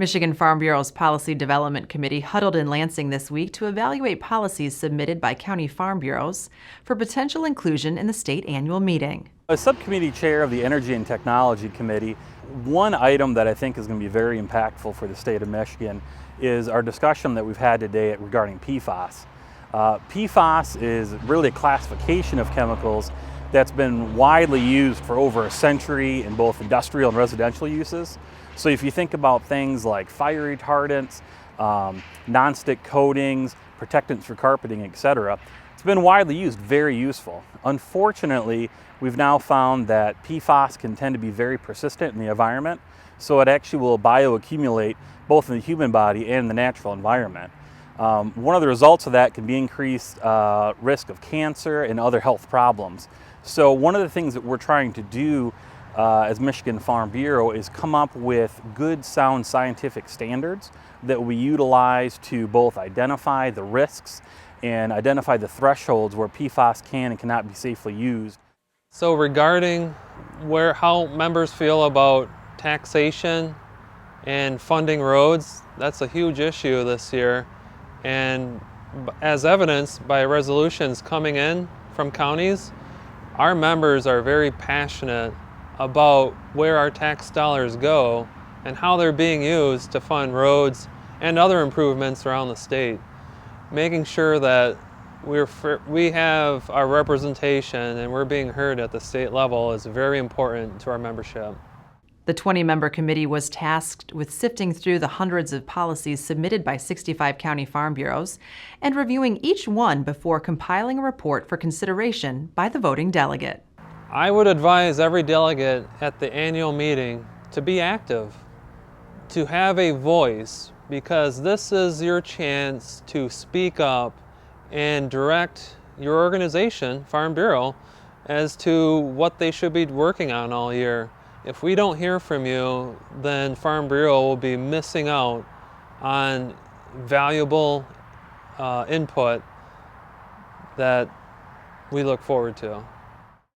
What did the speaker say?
Michigan Farm Bureau's Policy Development Committee huddled in Lansing this week to evaluate policies submitted by county farm bureaus for potential inclusion in the state annual meeting. As subcommittee chair of the Energy and Technology Committee, one item that I think is going to be very impactful for the state of Michigan is our discussion that we've had today regarding PFOS. PFOS is really a classification of chemicals that's been widely used for over a century in both industrial and residential uses. So if you think about things like fire retardants, non-stick coatings, protectants for carpeting, etc., it's been widely used, very useful. Unfortunately, we've now found that PFOS can tend to be very persistent in the environment, so it actually will bioaccumulate both in the human body and the natural environment. One of the results of that can be increased risk of cancer and other health problems. So one of the things that we're trying to do as Michigan Farm Bureau is come up with good, sound scientific standards that we utilize to both identify the risks and identify the thresholds where PFOS can and cannot be safely used. So regarding how members feel about taxation and funding roads, that's a huge issue this year. And as evidenced by resolutions coming in from counties, our members are very passionate about where our tax dollars go and how they're being used to fund roads and other improvements around the state. Making sure that we have our representation and we're being heard at the state level is very important to our membership. The 20-member committee was tasked with sifting through the hundreds of policies submitted by 65 county farm bureaus and reviewing each one before compiling a report for consideration by the voting delegate. I would advise every delegate at the annual meeting to be active, to have a voice, because this is your chance to speak up and direct your organization, Farm Bureau, as to what they should be working on all year. If we don't hear from you, then Farm Bureau will be missing out on valuable input that we look forward to.